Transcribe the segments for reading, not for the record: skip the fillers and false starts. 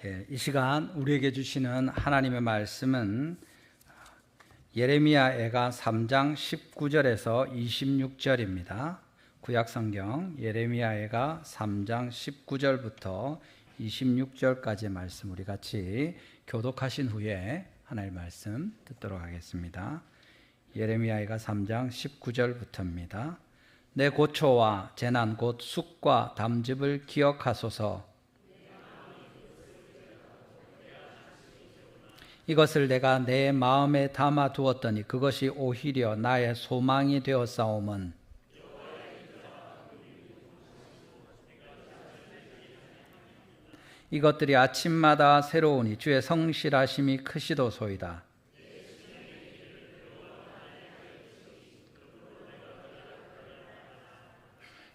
이 시간 우리에게 주시는 하나님의 말씀은 예레미야애가 3장 19절에서 26절입니다. 구약성경 예레미야애가 3장 19절부터 26절까지의 말씀 우리 같이 교독하신 후에 하나님의 말씀 듣도록 하겠습니다. 예레미야애가 3장 19절부터입니다. 내 고초와 재난 곧 쑥과 담즙을 기억하소서. 이것을 내가 내 마음에 담아 두었더니 그것이 오히려 나의 소망이 되었사오면 이것들이 아침마다 새로우니 주의 성실하심이 크시도소이다.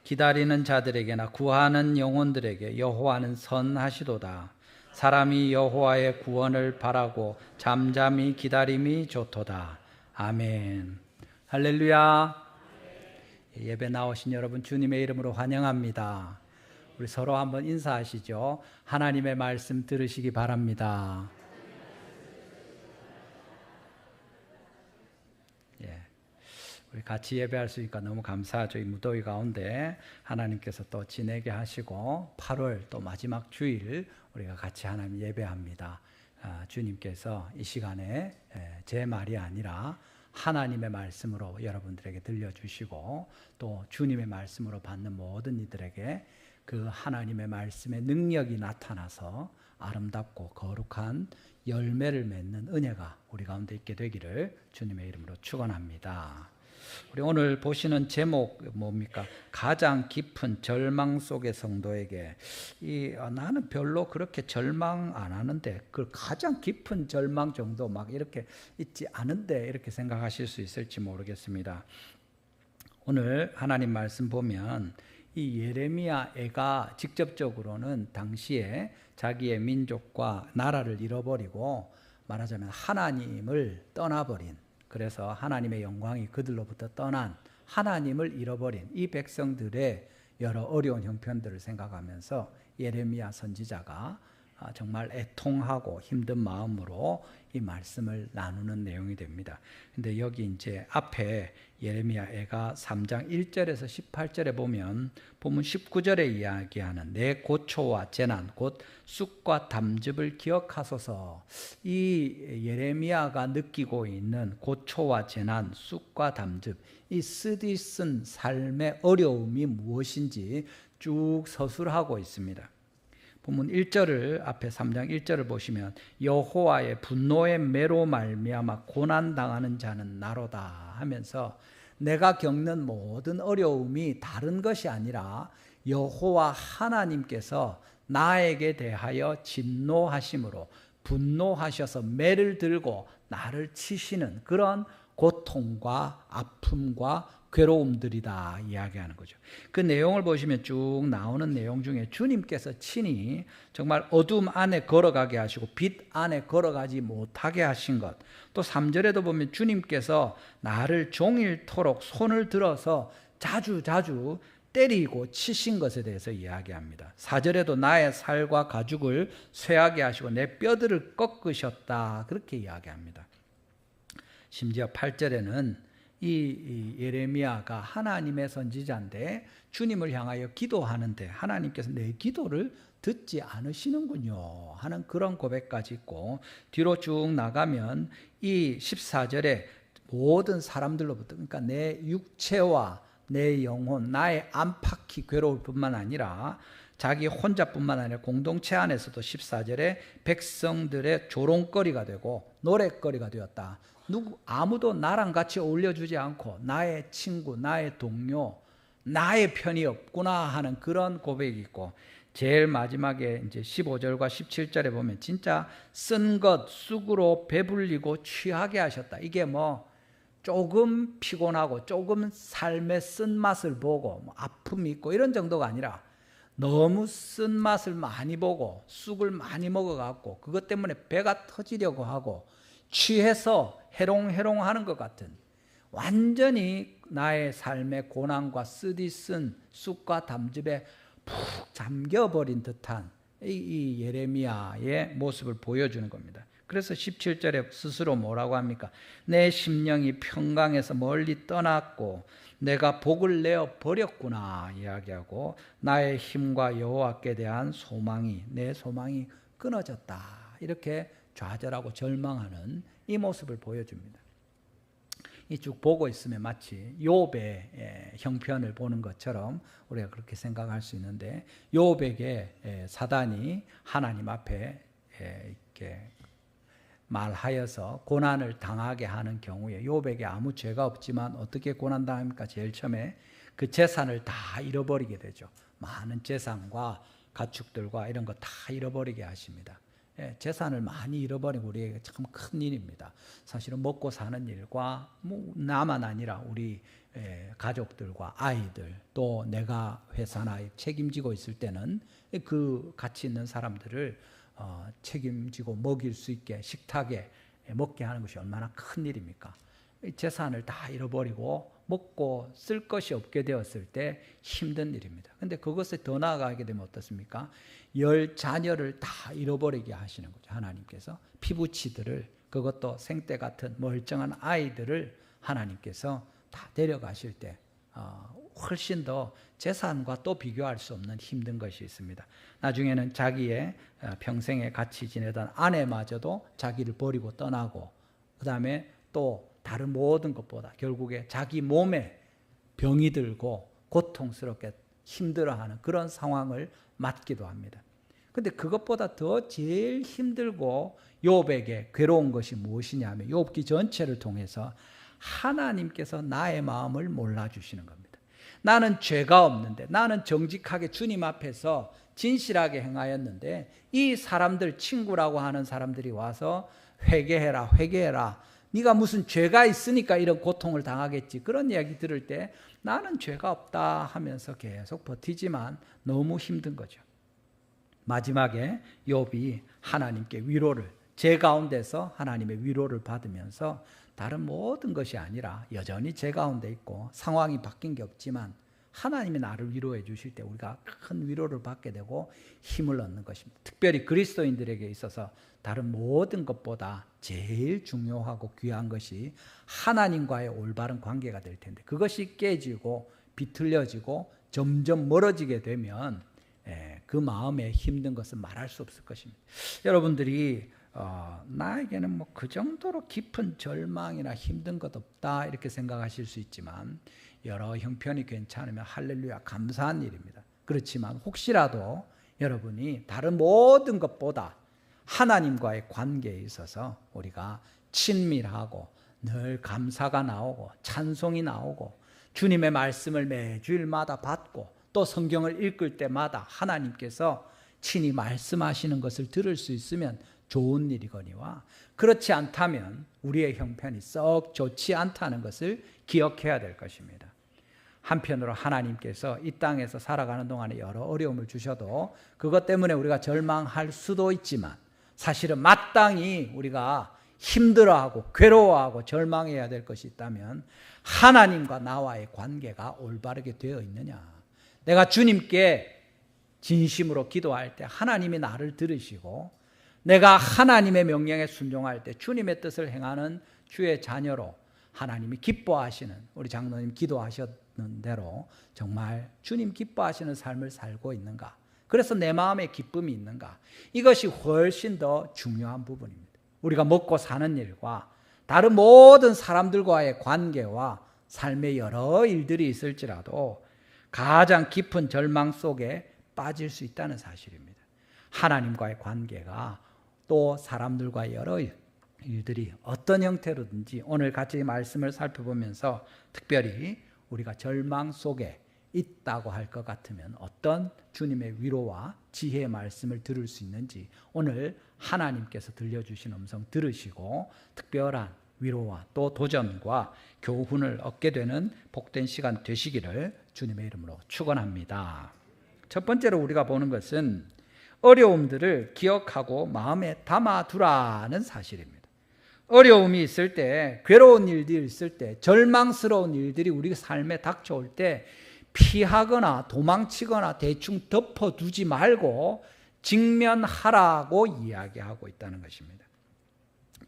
기다리는 자들에게나 구하는 영혼들에게 여호와는 선하시도다. 사람이 여호와의 구원을 바라고 잠잠히 기다림이 좋도다. 아멘. 할렐루야. 예배 나오신 여러분 주님의 이름으로 환영합니다. 우리 서로 한번 인사하시죠. 하나님의 말씀 들으시기 바랍니다. 우리 같이 예배할 수 있으니까 너무 감사하죠. 이 무더위 가운데 하나님께서 또 지내게 하시고 8월 또 마지막 주일 우리가 같이 하나님 예배합니다. 주님께서 이 시간에 제 말이 아니라 하나님의 말씀으로 여러분들에게 들려주시고 또 주님의 말씀으로 받는 모든 이들에게 그 하나님의 말씀의 능력이 나타나서 아름답고 거룩한 열매를 맺는 은혜가 우리 가운데 있게 되기를 주님의 이름으로 축원합니다. 우리 오늘 보시는 제목 뭡니까? 가장 깊은 절망 속의 성도에게. 나는 별로 그렇게 절망 안 하는데 그 가장 깊은 절망 정도 막 이렇게 있지 않은데 이렇게 생각하실 수 있을지 모르겠습니다. 오늘 하나님 말씀 보면 이 예레미야 애가 직접적으로는 당시에 자기의 민족과 나라를 잃어버리고 말하자면 하나님을 떠나버린, 그래서 하나님의 영광이 그들로부터 떠난, 하나님을 잃어버린 이 백성들의 여러 어려운 형편들을 생각하면서 예레미야 선지자가 정말 애통하고 힘든 마음으로 이 말씀을 나누는 내용이 됩니다. 근데 여기 이제 앞에 예레미야 애가 3장 1절에서 18절에 보면 본문 19절에 이야기하는 내 고초와 재난 곧 쑥과 담즙을 기억하소서. 이 예레미야가 느끼고 있는 고초와 재난, 쑥과 담즙, 이 쓰디쓴 삶의 어려움이 무엇인지 쭉 서술하고 있습니다. 본문 1절을 앞에 3장 1절을 보시면 여호와의 분노의 매로 말미암아 고난당하는 자는 나로다 하면서 내가 겪는 모든 어려움이 다른 것이 아니라 여호와 하나님께서 나에게 대하여 진노하심으로 분노하셔서 매를 들고 나를 치시는 그런 고통과 아픔과 괴로움들이다 이야기하는 거죠. 그 내용을 보시면 쭉 나오는 내용 중에 주님께서 친히 정말 어둠 안에 걸어가게 하시고 빛 안에 걸어가지 못하게 하신 것, 또 3절에도 보면 주님께서 나를 종일토록 손을 들어서 자주 때리고 치신 것에 대해서 이야기합니다. 4절에도 나의 살과 가죽을 쇠하게 하시고 내 뼈들을 꺾으셨다 그렇게 이야기합니다. 심지어 8절에는 이 예레미야가 하나님의 선지자인데 주님을 향하여 기도하는데 하나님께서 내 기도를 듣지 않으시는군요 하는 그런 고백까지 있고, 뒤로 쭉 나가면 이 14절에 모든 사람들로부터, 그러니까 내 육체와 내 영혼, 나의 안팎이 괴로울 뿐만 아니라 자기 혼자뿐만 아니라 공동체 안에서도 14절에 백성들의 조롱거리가 되고 노랫거리가 되었다. 아무도 나랑 같이 어울려주지 않고 나의 친구, 나의 동료, 나의 편이 없구나 하는 그런 고백이 있고, 제일 마지막에 이제 15절과 17절에 보면 진짜 쓴 것 쑥으로 배불리고 취하게 하셨다. 이게 뭐 조금 피곤하고 조금 삶의 쓴맛을 보고 뭐 아픔이 있고 이런 정도가 아니라 너무 쓴맛을 많이 보고 쑥을 많이 먹어갖고 그것 때문에 배가 터지려고 하고 취해서 해롱해롱하는 것 같은, 완전히 나의 삶의 고난과 쓰디쓴 쑥과 담즙에 푹 잠겨버린 듯한 이 예레미야의 모습을 보여주는 겁니다. 그래서 17절에 스스로 뭐라고 합니까? 내 심령이 평강에서 멀리 떠났고 내가 복을 내어 버렸구나 이야기하고 나의 힘과 여호와께 대한 소망이 내 소망이 끊어졌다. 이렇게 좌절하고 절망하는 이 모습을 보여줍니다. 이 쭉 보고 있으면 마치 욥의 형편을 보는 것처럼 우리가 그렇게 생각할 수 있는데 욥에게 사단이 하나님 앞에 이렇게 말하여서 고난을 당하게 하는 경우에 욥에게 아무 죄가 없지만 어떻게 고난당합니까? 제일 처음에 그 재산을 다 잃어버리게 되죠. 많은 재산과 가축들과 이런 거 다 잃어버리게 하십니다. 재산을 많이 잃어버리고 우리에게 참 큰 일입니다. 사실은 먹고 사는 일과 나만 아니라 우리 가족들과 아이들 또 내가 회사나 책임지고 있을 때는 그 가치 있는 사람들을 책임지고 먹일 수 있게 식탁에 먹게 하는 것이 얼마나 큰 일입니까? 재산을 다 잃어버리고 먹고 쓸 것이 없게 되었을 때 힘든 일입니다. 그런데 그것에 더 나아가게 되면 어떻습니까? 10자녀를 다 잃어버리게 하시는 거죠. 하나님께서 피부치들을 그것도 생떼 같은 멀쩡한 아이들을 하나님께서 다 데려가실 때 훨씬 더 재산과 또 비교할 수 없는 힘든 것이 있습니다. 나중에는 자기의 평생에 같이 지내던 아내마저도 자기를 버리고 떠나고 그 다음에 또 다른 모든 것보다 결국에 자기 몸에 병이 들고 고통스럽게 힘들어하는 그런 상황을 맞기도 합니다. 그런데 그것보다 더 제일 힘들고 욥에게 괴로운 것이 무엇이냐 하면 욥기 전체를 통해서 하나님께서 나의 마음을 몰라주시는 겁니다. 나는 죄가 없는데 나는 정직하게 주님 앞에서 진실하게 행하였는데 이 사람들 친구라고 하는 사람들이 와서 회개해라 회개해라 네가 무슨 죄가 있으니까 이런 고통을 당하겠지 그런 이야기 들을 때 나는 죄가 없다 하면서 계속 버티지만 너무 힘든 거죠. 마지막에 욥이 하나님께 위로를 제 가운데서 하나님의 위로를 받으면서 다른 모든 것이 아니라 여전히 제 가운데 있고 상황이 바뀐 게 없지만 하나님이 나를 위로해 주실 때 우리가 큰 위로를 받게 되고 힘을 얻는 것입니다. 특별히 그리스도인들에게 있어서 다른 모든 것보다 제일 중요하고 귀한 것이 하나님과의 올바른 관계가 될 텐데 그것이 깨지고 비틀려지고 점점 멀어지게 되면 그 마음에 힘든 것은 말할 수 없을 것입니다. 여러분들이 나에게는 뭐 그 정도로 깊은 절망이나 힘든 것 없다 이렇게 생각하실 수 있지만 여러 형편이 괜찮으면 할렐루야 감사한 일입니다. 그렇지만 혹시라도 여러분이 다른 모든 것보다 하나님과의 관계에 있어서 우리가 친밀하고 늘 감사가 나오고 찬송이 나오고 주님의 말씀을 매주일마다 받고 또 성경을 읽을 때마다 하나님께서 친히 말씀하시는 것을 들을 수 있으면 좋은 일이거니와 그렇지 않다면 우리의 형편이 썩 좋지 않다는 것을 기억해야 될 것입니다. 한편으로 하나님께서 이 땅에서 살아가는 동안에 여러 어려움을 주셔도 그것 때문에 우리가 절망할 수도 있지만 사실은 마땅히 우리가 힘들어하고 괴로워하고 절망해야 될 것이 있다면 하나님과 나와의 관계가 올바르게 되어 있느냐. 내가 주님께 진심으로 기도할 때 하나님이 나를 들으시고 내가 하나님의 명령에 순종할 때 주님의 뜻을 행하는 주의 자녀로 하나님이 기뻐하시는 우리 장로님 기도하셨는 대로 정말 주님 기뻐하시는 삶을 살고 있는가? 그래서 내 마음에 기쁨이 있는가? 이것이 훨씬 더 중요한 부분입니다. 우리가 먹고 사는 일과 다른 모든 사람들과의 관계와 삶의 여러 일들이 있을지라도 가장 깊은 절망 속에 빠질 수 있다는 사실입니다. 하나님과의 관계가 또 사람들과의 여러 일들이 어떤 형태로든지 오늘 같이 말씀을 살펴보면서 특별히 우리가 절망 속에 있다고 할 것 같으면 어떤 주님의 위로와 지혜의 말씀을 들을 수 있는지 오늘 하나님께서 들려주신 음성 들으시고 특별한 위로와 또 도전과 교훈을 얻게 되는 복된 시간 되시기를 주님의 이름으로 축원합니다. 첫 번째로 우리가 보는 것은 어려움들을 기억하고 마음에 담아두라는 사실입니다. 어려움이 있을 때, 괴로운 일들이 있을 때, 절망스러운 일들이 우리 삶에 닥쳐올 때 피하거나 도망치거나 대충 덮어두지 말고 직면하라고 이야기하고 있다는 것입니다.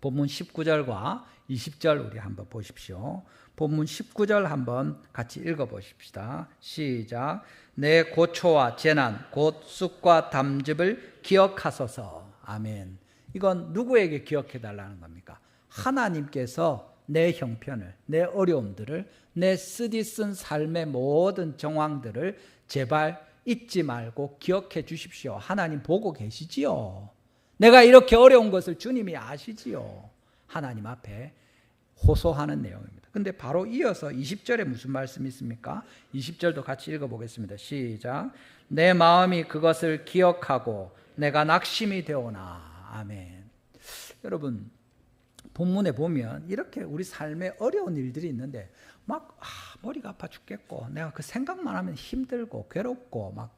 본문 19절과 20절 우리 한번 보십시오. 본문 19절 한번 같이 읽어보십시다. 시작. 내 고초와 재난 곧 쑥과 담즙을 기억하소서. 아멘. 이건 누구에게 기억해달라는 겁니까? 하나님께서 내 형편을, 내 어려움들을, 내 쓰디쓴 삶의 모든 정황들을 제발 잊지 말고 기억해 주십시오. 하나님 보고 계시지요. 내가 이렇게 어려운 것을 주님이 아시지요. 하나님 앞에 호소하는 내용입니다. 근데 바로 이어서 20절에 무슨 말씀이 있습니까? 20절도 같이 읽어보겠습니다. 시작. 내 마음이 그것을 기억하고 내가 낙심이 되오나. 아멘. 여러분, 본문에 보면 이렇게 우리 삶에 어려운 일들이 있는데 막 머리가 아파 죽겠고 내가 그 생각만 하면 힘들고 괴롭고 막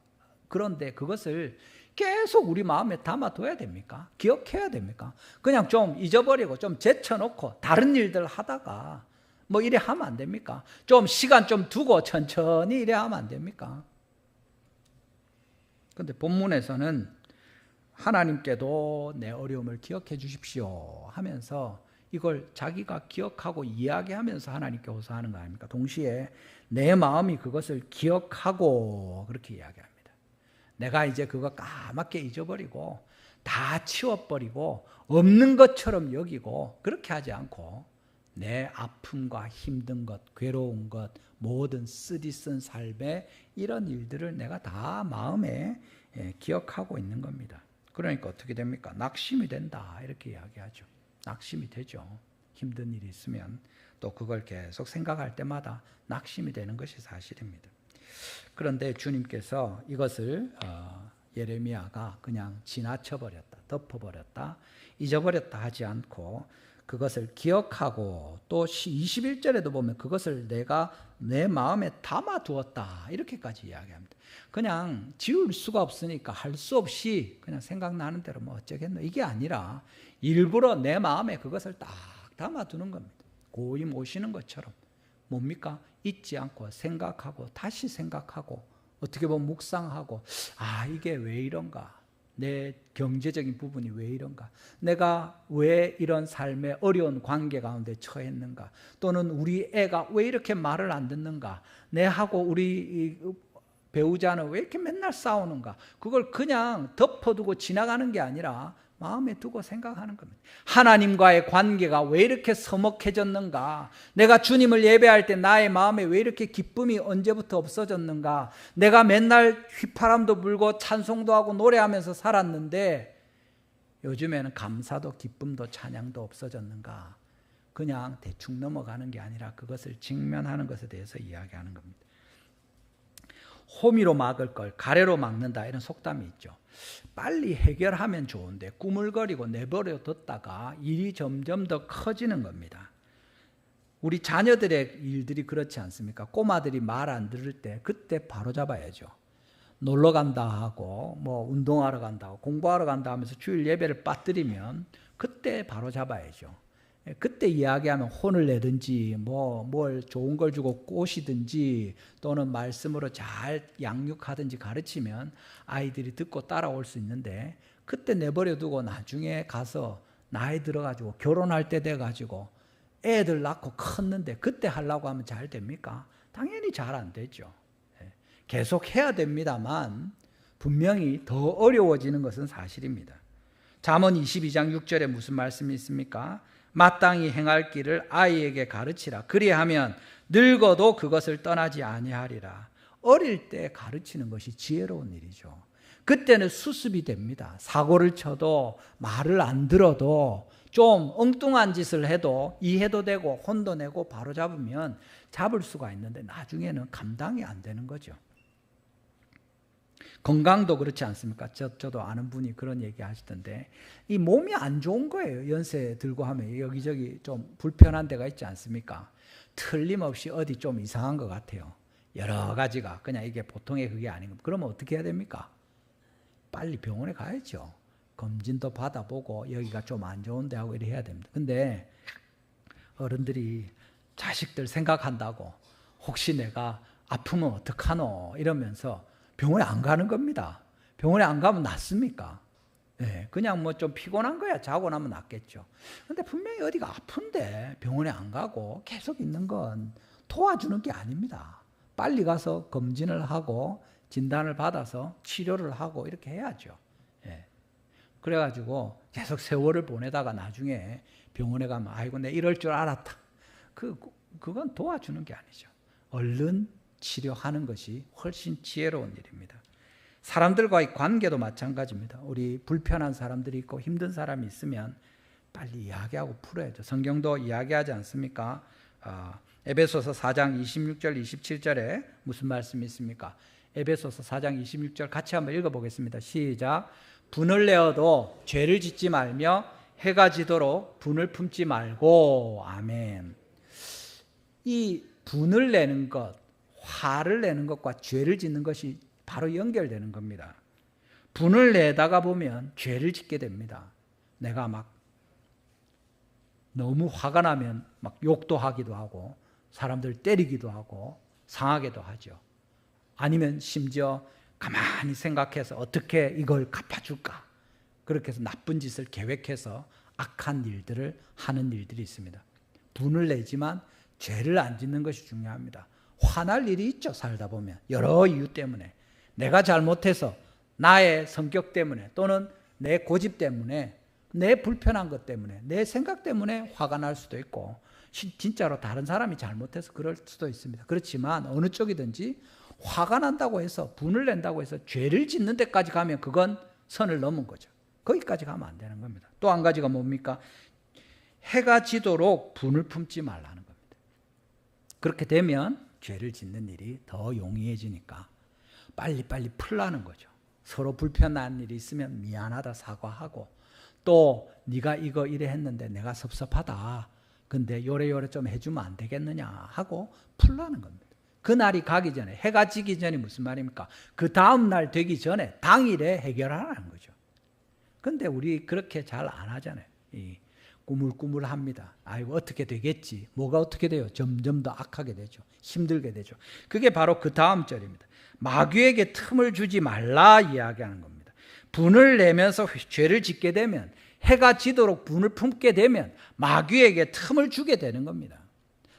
그런데 그것을 계속 우리 마음에 담아둬야 됩니까? 기억해야 됩니까? 그냥 좀 잊어버리고 좀 제쳐놓고 다른 일들 하다가 뭐 이래 하면 안 됩니까? 좀 시간 좀 두고 천천히 이래 하면 안 됩니까? 그런데 본문에서는 하나님께도 내 어려움을 기억해 주십시오 하면서 이걸 자기가 기억하고 이야기하면서 하나님께 호소하는 거 아닙니까? 동시에 내 마음이 그것을 기억하고 그렇게 이야기합니다. 내가 이제 그거 까맣게 잊어버리고 다 치워버리고 없는 것처럼 여기고 그렇게 하지 않고 내 아픔과 힘든 것, 괴로운 것, 모든 쓰디쓴 삶의 이런 일들을 내가 다 마음에 기억하고 있는 겁니다. 그러니까 어떻게 됩니까? 낙심이 된다 이렇게 이야기하죠. 낙심이 되죠. 힘든 일이 있으면 또 그걸 계속 생각할 때마다 낙심이 되는 것이 사실입니다. 그런데 주님께서 이것을 예레미야가 그냥 지나쳐버렸다, 덮어버렸다, 잊어버렸다 하지 않고 그것을 기억하고 또 21절에도 보면 그것을 내가 내 마음에 담아두었다 이렇게까지 이야기합니다. 그냥 지울 수가 없으니까 할 수 없이 그냥 생각나는 대로 뭐 어쩌겠노 이게 아니라 일부러 내 마음에 그것을 딱 담아두는 겁니다. 고이 모시는 것처럼 뭡니까? 잊지 않고 생각하고 다시 생각하고 어떻게 보면 묵상하고 이게 왜 이런가? 내 경제적인 부분이 왜 이런가? 내가 왜 이런 삶의 어려운 관계 가운데 처했는가? 또는 우리 애가 왜 이렇게 말을 안 듣는가? 내하고 우리 배우자는 왜 이렇게 맨날 싸우는가? 그걸 그냥 덮어두고 지나가는 게 아니라 마음에 두고 생각하는 겁니다. 하나님과의 관계가 왜 이렇게 서먹해졌는가? 내가 주님을 예배할 때 나의 마음에 왜 이렇게 기쁨이 언제부터 없어졌는가? 내가 맨날 휘파람도 불고 찬송도 하고 노래하면서 살았는데 요즘에는 감사도 기쁨도 찬양도 없어졌는가? 그냥 대충 넘어가는 게 아니라 그것을 직면하는 것에 대해서 이야기하는 겁니다. 호미로 막을 걸 가래로 막는다 이런 속담이 있죠. 빨리 해결하면 좋은데 꾸물거리고 내버려 뒀다가 일이 점점 더 커지는 겁니다. 우리 자녀들의 일들이 그렇지 않습니까? 꼬마들이 말 안 들을 때 그때 바로 잡아야죠. 놀러 간다 하고 뭐 운동하러 간다 하고 공부하러 간다 하면서 주일 예배를 빠뜨리면 그때 바로 잡아야죠. 그때 이야기하면 혼을 내든지 뭘 좋은 걸 주고 꼬시든지 또는 말씀으로 잘 양육하든지 가르치면 아이들이 듣고 따라올 수 있는데 그때 내버려 두고 나중에 가서 나이 들어가지고 결혼할 때 돼가지고 애들 낳고 컸는데 그때 하려고 하면 잘 됩니까? 당연히 잘 안 되죠. 계속 해야 됩니다만 분명히 더 어려워지는 것은 사실입니다. 잠언 22장 6절에 무슨 말씀이 있습니까? 마땅히 행할 길을 아이에게 가르치라. 그리하면 늙어도 그것을 떠나지 아니하리라. 어릴 때 가르치는 것이 지혜로운 일이죠. 그때는 수습이 됩니다. 사고를 쳐도 말을 안 들어도 좀 엉뚱한 짓을 해도 이해도 되고 혼도 내고 바로 잡으면 잡을 수가 있는데 나중에는 감당이 안 되는 거죠. 건강도 그렇지 않습니까? 저도 아는 분이 그런 얘기 하시던데 이 몸이 안 좋은 거예요. 연세 들고 하면 여기저기 좀 불편한 데가 있지 않습니까? 틀림없이 어디 좀 이상한 것 같아요. 여러 가지가 그냥 이게 보통의 그게 아닌 겁니다. 그러면 어떻게 해야 됩니까? 빨리 병원에 가야죠. 검진도 받아보고 여기가 좀 안 좋은데 하고 이래 해야 됩니다. 근데 어른들이 자식들 생각한다고 혹시 내가 아프면 어떡하노 이러면서 병원에 안 가는 겁니다. 병원에 안 가면 낫습니까? 네, 그냥 뭐 좀 피곤한 거야 자고 나면 낫겠죠. 근데 분명히 어디가 아픈데 병원에 안 가고 계속 있는 건 도와주는 게 아닙니다. 빨리 가서 검진을 하고 진단을 받아서 치료를 하고 이렇게 해야죠. 예. 그래가지고 계속 세월을 보내다가 나중에 병원에 가면 아이고 내가 이럴 줄 알았다. 그건 도와주는 게 아니죠. 얼른 치료하는 것이 훨씬 지혜로운 일입니다. 사람들과의 관계도 마찬가지입니다. 우리 불편한 사람들이 있고 힘든 사람이 있으면 빨리 이야기하고 풀어야죠. 성경도 이야기하지 않습니까? 에베소서 4장 26절 27절에 무슨 말씀이 있습니까? 에베소서 4장 26절 같이 한번 읽어보겠습니다. 시작. 분을 내어도 죄를 짓지 말며 해가 지도록 분을 품지 말고. 아멘. 이 분을 내는 것, 화를 내는 것과 죄를 짓는 것이 바로 연결되는 겁니다. 분을 내다가 보면 죄를 짓게 됩니다. 내가 막 너무 화가 나면 막 욕도 하기도 하고 사람들 때리기도 하고 상하게도 하죠. 아니면 심지어 가만히 생각해서 어떻게 이걸 갚아줄까? 그렇게 해서 나쁜 짓을 계획해서 악한 일들을 하는 일들이 있습니다. 분을 내지만 죄를 안 짓는 것이 중요합니다. 화날 일이 있죠. 살다 보면 여러 이유 때문에 내가 잘못해서 나의 성격 때문에 또는 내 고집 때문에 내 불편한 것 때문에 내 생각 때문에 화가 날 수도 있고 진짜로 다른 사람이 잘못해서 그럴 수도 있습니다. 그렇지만 어느 쪽이든지 화가 난다고 해서 분을 낸다고 해서 죄를 짓는 데까지 가면 그건 선을 넘은 거죠. 거기까지 가면 안 되는 겁니다. 또 한 가지가 뭡니까? 해가 지도록 분을 품지 말라는 겁니다. 그렇게 되면 죄를 짓는 일이 더 용이해지니까 빨리빨리 풀라는 거죠. 서로 불편한 일이 있으면 미안하다 사과하고 또 네가 이거 이래 했는데 내가 섭섭하다. 근데 요래 좀 해주면 안 되겠느냐 하고 풀라는 겁니다. 그날이 가기 전에 해가 지기 전이 무슨 말입니까? 그 다음 날 되기 전에 당일에 해결하라는 거죠. 근데 우리 그렇게 잘 안 하잖아요. 꾸물꾸물합니다. 아이고 어떻게 되겠지. 뭐가 어떻게 돼요? 점점 더 악하게 되죠. 힘들게 되죠. 그게 바로 그 다음 절입니다. 마귀에게 틈을 주지 말라 이야기하는 겁니다. 분을 내면서 죄를 짓게 되면 해가 지도록 분을 품게 되면 마귀에게 틈을 주게 되는 겁니다.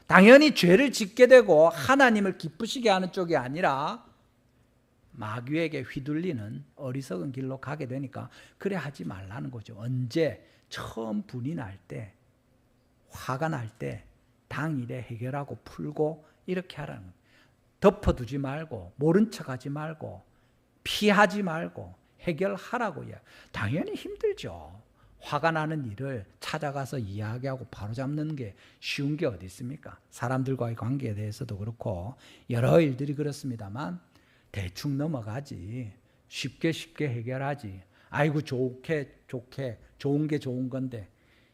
당연히 죄를 짓게 되고 하나님을 기쁘시게 하는 쪽이 아니라 마귀에게 휘둘리는 어리석은 길로 가게 되니까 그래 하지 말라는 거죠. 언제? 처음 분이 날 때, 화가 날 때 당일에 해결하고 풀고 이렇게 하라는 겁니다. 덮어두지 말고 모른 척하지 말고 피하지 말고 해결하라고요. 당연히 힘들죠. 화가 나는 일을 찾아가서 이야기하고 바로잡는 게 쉬운 게 어디 있습니까? 사람들과의 관계에 대해서도 그렇고 여러 일들이 그렇습니다만 대충 넘어가지 쉽게 해결하지. 아이고 좋게 좋은 게 좋은 건데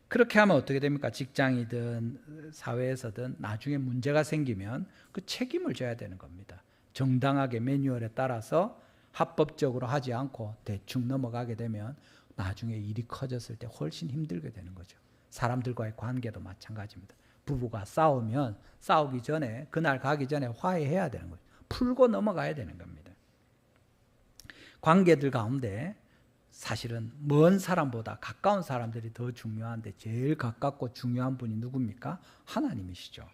그렇게 하면 어떻게 됩니까? 직장이든 사회에서든 나중에 문제가 생기면 그 책임을 져야 되는 겁니다. 정당하게 매뉴얼에 따라서 합법적으로 하지 않고 대충 넘어가게 되면 나중에 일이 커졌을 때 훨씬 힘들게 되는 거죠. 사람들과의 관계도 마찬가지입니다. 부부가 싸우면 싸우기 전에 그날 가기 전에 화해해야 되는 거죠. 풀고 넘어가야 되는 겁니다. 관계들 가운데 사실은 먼 사람보다 가까운 사람들이 더 중요한데 제일 가깝고 중요한 분이 누굽니까? 하나님이시죠.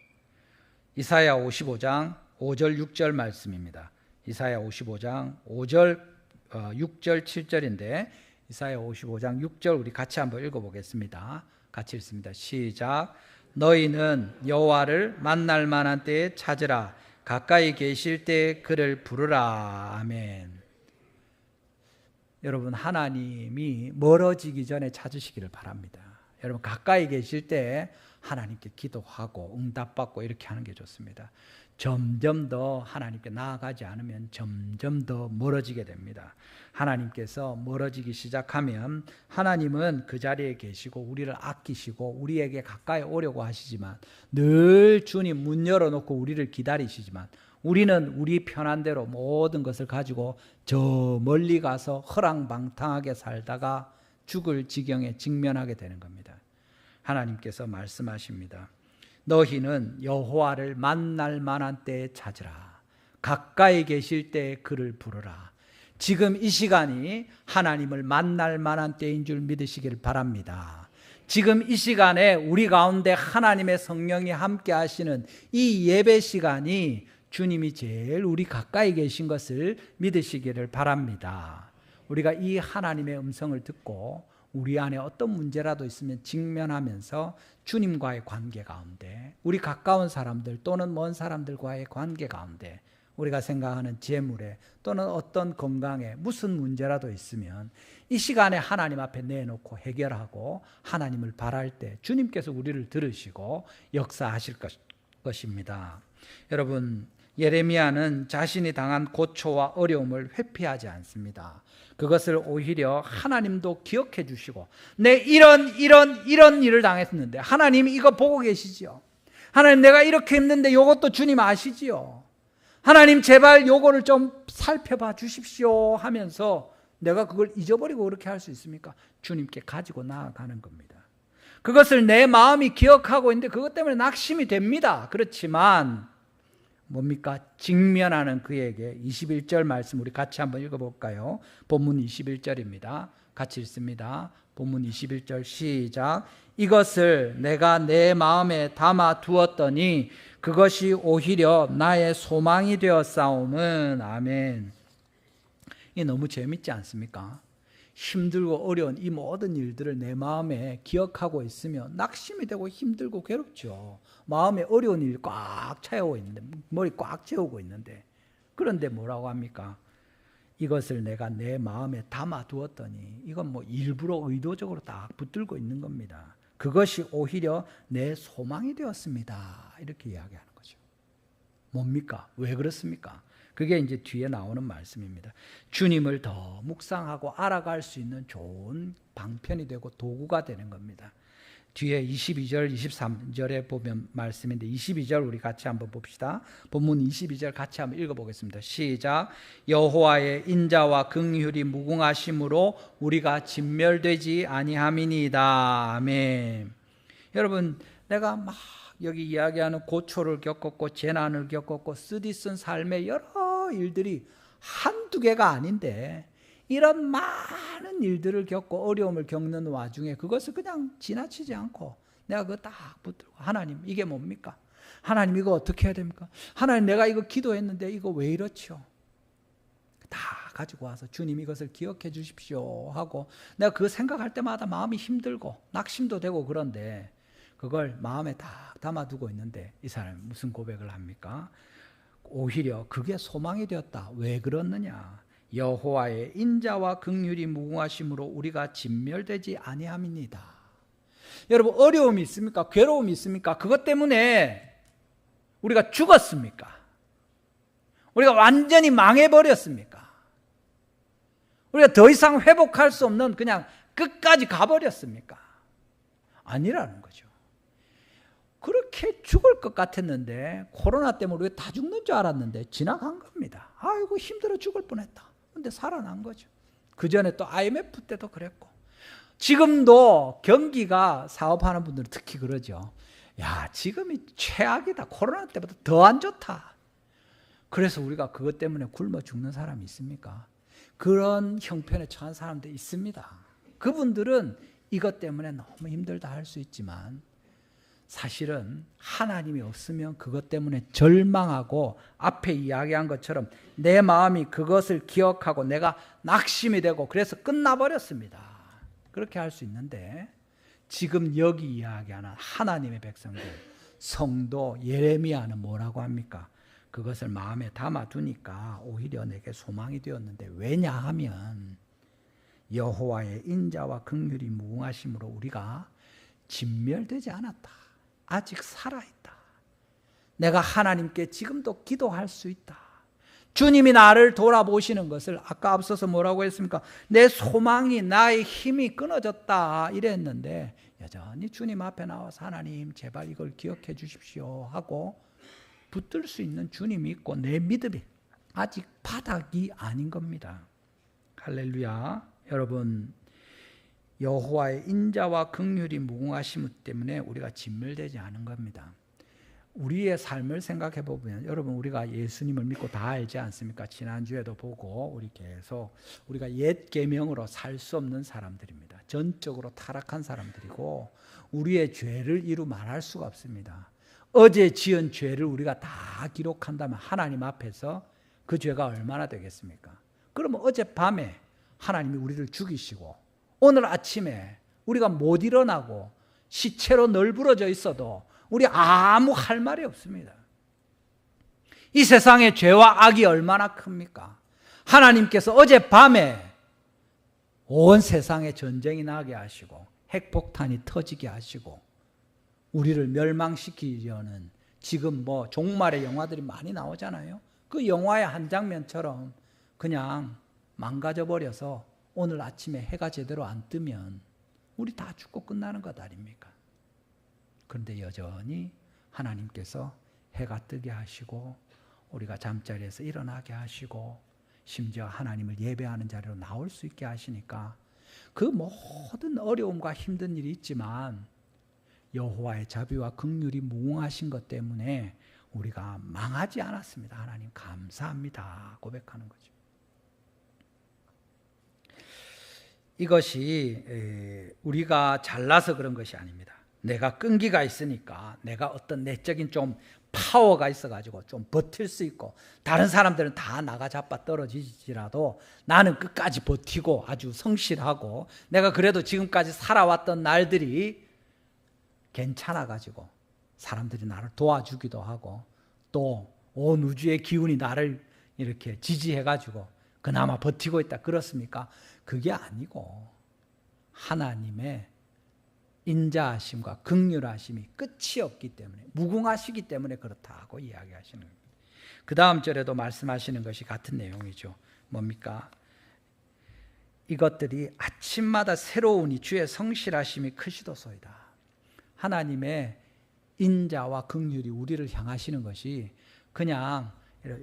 이사야 55장 5절 6절 말씀입니다. 이사야 55장 5절 6절 7절인데 이사야 55장 6절 우리 같이 한번 읽어보겠습니다. 같이 읽습니다. 시작. 너희는 여호와를 만날 만한 때에 찾으라. 가까이 계실 때에 그를 부르라. 아멘. 여러분 하나님이 멀어지기 전에 찾으시기를 바랍니다. 여러분 가까이 계실 때 하나님께 기도하고 응답받고 이렇게 하는 게 좋습니다. 점점 더 하나님께 나아가지 않으면 점점 더 멀어지게 됩니다. 하나님께서 멀어지기 시작하면 하나님은 그 자리에 계시고 우리를 아끼시고 우리에게 가까이 오려고 하시지만 늘 주님 문 열어놓고 우리를 기다리시지만 우리는 우리 편한 대로 모든 것을 가지고 저 멀리 가서 허랑방탕하게 살다가 죽을 지경에 직면하게 되는 겁니다. 하나님께서 말씀하십니다. 너희는 여호와를 만날 만한 때에 찾으라. 가까이 계실 때에 그를 부르라. 지금 이 시간이 하나님을 만날 만한 때인 줄 믿으시길 바랍니다. 지금 이 시간에 우리 가운데 하나님의 성령이 함께 하시는 이 예배 시간이 주님이 제일 우리 가까이 계신 것을 믿으시기를 바랍니다. 우리가 이 하나님의 음성을 듣고 우리 안에 어떤 문제라도 있으면 직면하면서 주님과의 관계 가운데, 우리 가까운 사람들 또는 먼 사람들과의 관계 가운데, 우리가 생각하는 재물에 또는 어떤 건강에 무슨 문제라도 있으면 이 시간에 하나님 앞에 내놓고 해결하고 하나님을 바랄 때 주님께서 우리를 들으시고 역사하실 것입니다. 여러분, 예레미야는 자신이 당한 고초와 어려움을 회피하지 않습니다. 그것을 오히려 하나님도 기억해 주시고, 내 이런 일을 당했는데 하나님 이거 보고 계시지요. 하나님 내가 이렇게 했는데 이것도 주님 아시지요. 하나님 제발 요거를 좀 살펴봐 주십시오 하면서 내가 그걸 잊어버리고 그렇게 할 수 있습니까? 주님께 가지고 나아가는 겁니다. 그것을 내 마음이 기억하고 있는데 그것 때문에 낙심이 됩니다. 그렇지만 뭡니까? 직면하는 그에게 21절 말씀 우리 같이 한번 읽어볼까요? 본문 21절입니다. 같이 읽습니다. 본문 21절 시작. 이것을 내가 내 마음에 담아 두었더니 그것이 오히려 나의 소망이 되었사오면. 아멘. 이게 너무 재밌지 않습니까? 힘들고 어려운 이 모든 일들을 내 마음에 기억하고 있으면 낙심이 되고 힘들고 괴롭죠. 마음에 어려운 일이 꽉 차오고 있는데, 머리 꽉 채우고 있는데, 그런데 뭐라고 합니까? 이것을 내가 내 마음에 담아 두었더니, 이건 뭐 일부러 의도적으로 딱 붙들고 있는 겁니다. 그것이 오히려 내 소망이 되었습니다. 이렇게 이야기하는 거죠. 뭡니까? 왜 그렇습니까? 그게 이제 뒤에 나오는 말씀입니다. 주님을 더 묵상하고 알아갈 수 있는 좋은 방편이 되고 도구가 되는 겁니다. 뒤에 22절, 23절에 보면 말씀인데 22절 우리 같이 한번 봅시다. 본문 22절 같이 한번 읽어보겠습니다. 시작. 여호와의 인자와 긍휼이 무궁하심으로 우리가 진멸되지 아니함이니이다. 아멘. 여러분, 내가 막 여기 이야기하는 고초를 겪었고 재난을 겪었고 쓰디쓴 삶의 여러 일들이 한두 개가 아닌데, 이런 많은 일들을 겪고 어려움을 겪는 와중에 그것을 그냥 지나치지 않고 내가 그거 딱 붙들고, 하나님 이게 뭡니까? 하나님 이거 어떻게 해야 됩니까? 하나님 내가 이거 기도했는데 이거 왜 이렇죠? 다 가지고 와서 주님 이것을 기억해 주십시오 하고, 내가 그 생각할 때마다 마음이 힘들고 낙심도 되고, 그런데 그걸 마음에 딱 담아두고 있는데 이 사람이 무슨 고백을 합니까? 오히려 그게 소망이 되었다. 왜 그렇느냐? 여호와의 인자와 긍휼이 무궁하심으로 우리가 진멸되지 아니함이니이다. 여러분, 어려움이 있습니까? 괴로움이 있습니까? 그것 때문에 우리가 죽었습니까? 우리가 완전히 망해버렸습니까? 우리가 더 이상 회복할 수 없는 그냥 끝까지 가버렸습니까? 아니라는 거죠. 그렇게 죽을 것 같았는데, 코로나 때문에 우리가 다 죽는 줄 알았는데 지나간 겁니다. 아이고 힘들어 죽을 뻔했다. 근데 살아난 거죠. 그 전에 또 IMF 때도 그랬고, 지금도 경기가 사업하는 분들은 특히 그러죠. 야, 지금이 최악이다. 코로나 때보다 더 안 좋다. 그래서 우리가 그것 때문에 굶어 죽는 사람이 있습니까? 그런 형편에 처한 사람도 있습니다. 그분들은 이것 때문에 너무 힘들다 할 수 있지만, 사실은 하나님이 없으면 그것 때문에 절망하고 앞에 이야기한 것처럼 내 마음이 그것을 기억하고 내가 낙심이 되고 그래서 끝나버렸습니다. 그렇게 할 수 있는데, 지금 여기 이야기하는 하나님의 백성들, 성도 예레미야는 뭐라고 합니까? 그것을 마음에 담아두니까 오히려 내게 소망이 되었는데, 왜냐하면 여호와의 인자와 긍휼이 무궁하심으로 우리가 진멸되지 않았다. 아직 살아있다. 내가 하나님께 지금도 기도할 수 있다. 주님이 나를 돌아보시는 것을, 아까 앞서서 뭐라고 했습니까? 내 소망이, 나의 힘이 끊어졌다 이랬는데 여전히 주님 앞에 나와서 하나님 제발 이걸 기억해 주십시오 하고 붙들 수 있는 주님이 있고, 내 믿음이 아직 바닥이 아닌 겁니다. 할렐루야. 여러분, 여호와의 인자와 긍휼이 무궁하심 때문에 우리가 진멸되지 않은 겁니다. 우리의 삶을 생각해 보면 여러분 우리가 예수님을 믿고 다 알지 않습니까? 지난주에도 보고 우리 계속 우리가 옛 계명으로 살 수 없는 사람들입니다. 전적으로 타락한 사람들이고 우리의 죄를 이루 말할 수가 없습니다. 어제 지은 죄를 우리가 다 기록한다면 하나님 앞에서 그 죄가 얼마나 되겠습니까? 그러면 어젯밤에 하나님이 우리를 죽이시고 오늘 아침에 우리가 못 일어나고 시체로 널브러져 있어도 우리 아무 할 말이 없습니다. 이 세상의 죄와 악이 얼마나 큽니까? 하나님께서 어젯밤에 온 세상에 전쟁이 나게 하시고 핵폭탄이 터지게 하시고 우리를 멸망시키려는 지금 뭐 종말의 영화들이 많이 나오잖아요. 그 영화의 한 장면처럼 그냥 망가져 버려서 오늘 아침에 해가 제대로 안 뜨면 우리 다 죽고 끝나는 것 아닙니까? 그런데 여전히 하나님께서 해가 뜨게 하시고 우리가 잠자리에서 일어나게 하시고 심지어 하나님을 예배하는 자리로 나올 수 있게 하시니까 그 모든 어려움과 힘든 일이 있지만 여호와의 자비와 긍휼이 무궁하신 것 때문에 우리가 망하지 않았습니다. 하나님 감사합니다 고백하는 거죠. 이것이 우리가 잘나서 그런 것이 아닙니다. 내가 끈기가 있으니까 내가 어떤 내적인 좀 파워가 있어가지고 좀 버틸 수 있고 다른 사람들은 다 나가 자빠 떨어지지라도 나는 끝까지 버티고 아주 성실하고 내가 그래도 지금까지 살아왔던 날들이 괜찮아가지고 사람들이 나를 도와주기도 하고 또 온 우주의 기운이 나를 이렇게 지지해가지고 그나마 버티고 있다 그렇습니까? 그게 아니고 하나님의 인자하심과 긍휼하심이 끝이 없기 때문에 무궁하시기 때문에 그렇다고 이야기하시는 겁니다. 그 다음 절에도 말씀하시는 것이 같은 내용이죠. 뭡니까? 이것들이 아침마다 새로우니 주의 성실하심이 크시도소이다. 하나님의 인자와 긍휼이 우리를 향하시는 것이 그냥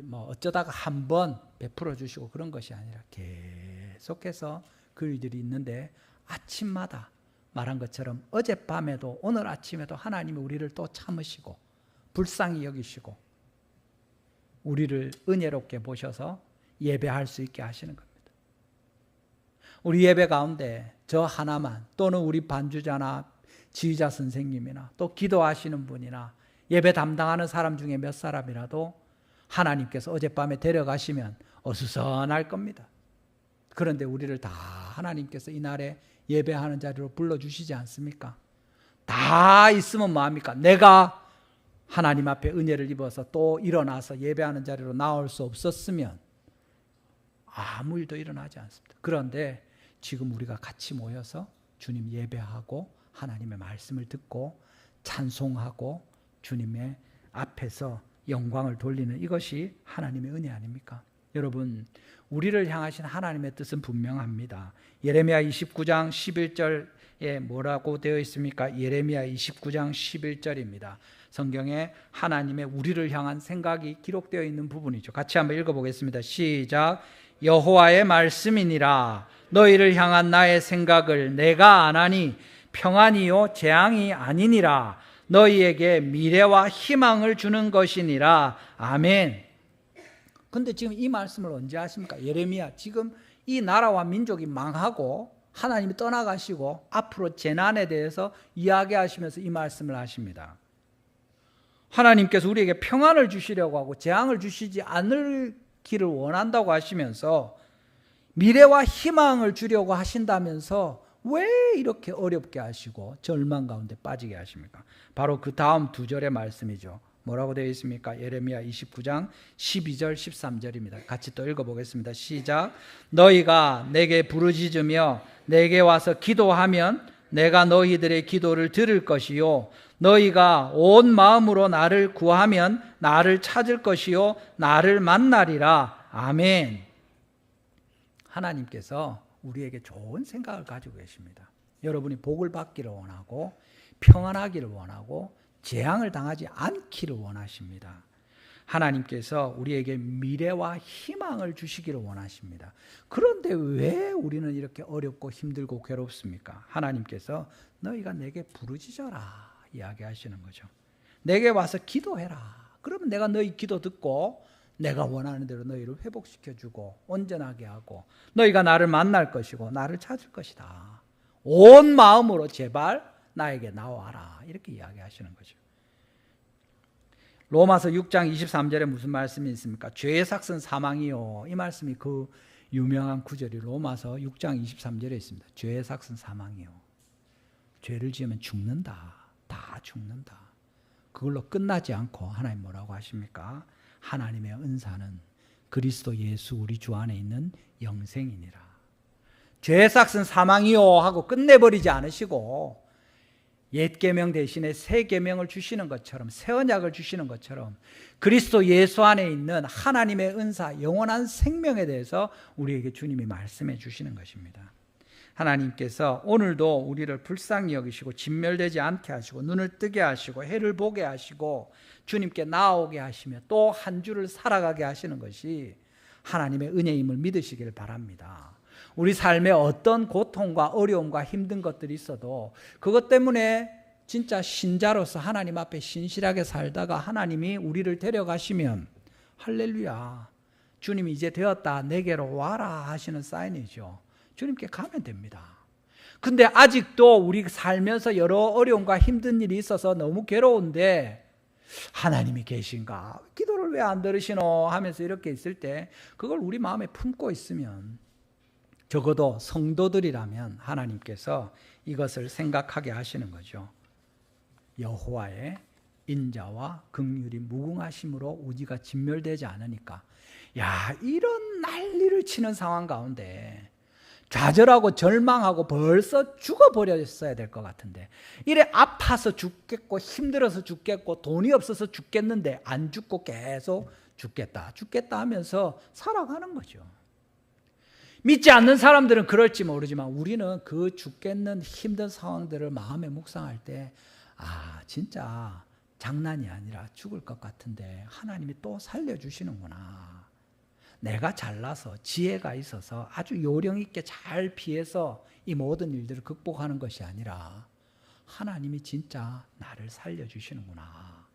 뭐 어쩌다가 한번 베풀어 주시고 그런 것이 아니라 계속해서 그 일들이 있는데 아침마다 말한 것처럼 어젯밤에도 오늘 아침에도 하나님이 우리를 또 참으시고 불쌍히 여기시고 우리를 은혜롭게 보셔서 예배할 수 있게 하시는 겁니다. 우리 예배 가운데 저 하나만 또는 우리 반주자나 지휘자 선생님이나 또 기도하시는 분이나 예배 담당하는 사람 중에 몇 사람이라도 하나님께서 어젯밤에 데려가시면 어수선할 겁니다. 그런데 우리를 다 하나님께서 이날에 예배하는 자리로 불러주시지 않습니까? 다 있으면 뭐합니까? 내가 하나님 앞에 은혜를 입어서 또 일어나서 예배하는 자리로 나올 수 없었으면 아무 일도 일어나지 않습니다. 그런데 지금 우리가 같이 모여서 주님 예배하고 하나님의 말씀을 듣고 찬송하고 주님의 앞에서 영광을 돌리는 이것이 하나님의 은혜 아닙니까? 여러분 우리를 향하신 하나님의 뜻은 분명합니다. 예레미야 29장 11절에 뭐라고 되어 있습니까? 예레미야 29장 11절입니다. 성경에 하나님의 우리를 향한 생각이 기록되어 있는 부분이죠. 같이 한번 읽어보겠습니다. 시작. 여호와의 말씀이니라. 너희를 향한 나의 생각을 내가 아나니 평안이요 재앙이 아니니라. 너희에게 미래와 희망을 주는 것이니라. 아멘. 근데 지금 이 말씀을 언제 하십니까? 예레미야 지금 이 나라와 민족이 망하고 하나님이 떠나가시고 앞으로 재난에 대해서 이야기하시면서 이 말씀을 하십니다. 하나님께서 우리에게 평안을 주시려고 하고 재앙을 주시지 않기를 원한다고 하시면서 미래와 희망을 주려고 하신다면서 왜 이렇게 어렵게 하시고 절망 가운데 빠지게 하십니까? 바로 그 다음 두 절의 말씀이죠. 뭐라고 되어 있습니까? 예레미야 29장 12절 13절입니다. 같이 또 읽어보겠습니다. 시작. 너희가 내게 부르짖으며 내게 와서 기도하면 내가 너희들의 기도를 들을 것이요 너희가 온 마음으로 나를 구하면 나를 찾을 것이요 나를 만나리라. 아멘. 하나님께서 우리에게 좋은 생각을 가지고 계십니다. 여러분이 복을 받기를 원하고 평안하기를 원하고 재앙을 당하지 않기를 원하십니다. 하나님께서 우리에게 미래와 희망을 주시기를 원하십니다. 그런데 왜 우리는 이렇게 어렵고 힘들고 괴롭습니까? 하나님께서 너희가 내게 부르짖어라 이야기하시는 거죠. 내게 와서 기도해라. 그러면 내가 너희 기도 듣고 내가 원하는 대로 너희를 회복시켜주고 온전하게 하고 너희가 나를 만날 것이고 나를 찾을 것이다. 온 마음으로 제발 나에게 나와라. 이렇게 이야기하시는 거죠. 로마서 6장 23절에 무슨 말씀이 있습니까? 죄의 삭은 사망이요. 이 말씀이 그 유명한 구절이 로마서 6장 23절에 있습니다. 죄의 삭은 사망이요. 죄를 지으면 죽는다. 다 죽는다. 그걸로 끝나지 않고 하나님 뭐라고 하십니까? 하나님의 은사는 그리스도 예수 우리 주 안에 있는 영생이니라. 죄의 삭은 사망이요 하고 끝내버리지 않으시고 옛 계명 대신에 새 계명을 주시는 것처럼 새 언약을 주시는 것처럼 그리스도 예수 안에 있는 하나님의 은사 영원한 생명에 대해서 우리에게 주님이 말씀해 주시는 것입니다. 하나님께서 오늘도 우리를 불쌍히 여기시고 진멸되지 않게 하시고 눈을 뜨게 하시고 해를 보게 하시고 주님께 나아오게 하시며 또 한 주를 살아가게 하시는 것이 하나님의 은혜임을 믿으시길 바랍니다. 우리 삶에 어떤 고통과 어려움과 힘든 것들이 있어도 그것 때문에 진짜 신자로서 하나님 앞에 신실하게 살다가 하나님이 우리를 데려가시면 할렐루야, 주님이 이제 되었다, 내게로 와라 하시는 사인이죠. 주님께 가면 됩니다. 근데 아직도 우리 살면서 여러 어려움과 힘든 일이 있어서 너무 괴로운데 하나님이 계신가? 기도를 왜 안 들으시노? 하면서 이렇게 있을 때 그걸 우리 마음에 품고 있으면 적어도 성도들이라면 하나님께서 이것을 생각하게 하시는 거죠. 여호와의 인자와 긍휼이 무궁하심으로 우리가 진멸되지 않으니까. 야, 이런 난리를 치는 상황 가운데 좌절하고 절망하고 벌써 죽어버렸어야 될 것 같은데 이래 아파서 죽겠고 힘들어서 죽겠고 돈이 없어서 죽겠는데 안 죽고 계속 죽겠다 하면서 살아가는 거죠. 믿지 않는 사람들은 그럴지 모르지만 우리는 그 죽겠는 힘든 상황들을 마음에 묵상할 때 진짜 장난이 아니라 죽을 것 같은데 하나님이 또 살려주시는구나. 내가 잘나서 지혜가 있어서 아주 요령 있게 잘 피해서 이 모든 일들을 극복하는 것이 아니라 하나님이 진짜 나를 살려주시는구나.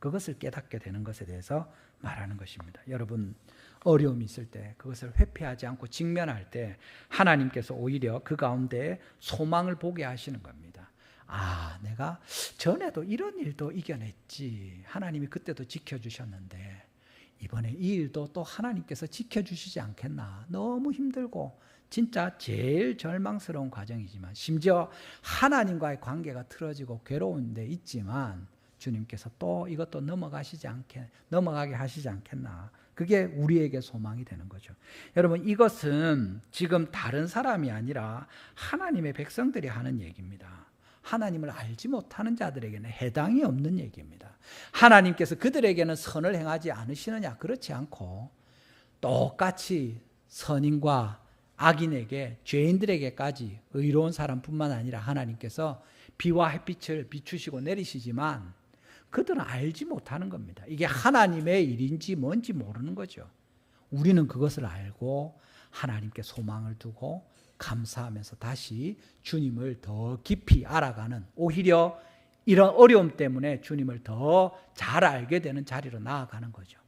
그것을 깨닫게 되는 것에 대해서 말하는 것입니다. 여러분, 어려움이 있을 때 그것을 회피하지 않고 직면할 때 하나님께서 오히려 그 가운데 소망을 보게 하시는 겁니다. 내가 전에도 이런 일도 이겨냈지. 하나님이 그때도 지켜주셨는데 이번에 이 일도 또 하나님께서 지켜주시지 않겠나. 너무 힘들고 진짜 제일 절망스러운 과정이지만 심지어 하나님과의 관계가 틀어지고 괴로운 데 있지만 주님께서 또 이것도 넘어가게 하시지 않겠나. 그게 우리에게 소망이 되는 거죠. 여러분, 이것은 지금 다른 사람이 아니라 하나님의 백성들이 하는 얘기입니다. 하나님을 알지 못하는 자들에게는 해당이 없는 얘기입니다. 하나님께서 그들에게는 선을 행하지 않으시느냐? 그렇지 않고 똑같이 선인과 악인에게, 죄인들에게까지 의로운 사람뿐만 아니라 하나님께서 비와 햇빛을 비추시고 내리시지만 그들은 알지 못하는 겁니다. 이게 하나님의 일인지 뭔지 모르는 거죠. 우리는 그것을 알고 하나님께 소망을 두고 감사하면서 다시 주님을 더 깊이 알아가는, 오히려 이런 어려움 때문에 주님을 더 잘 알게 되는 자리로 나아가는 거죠.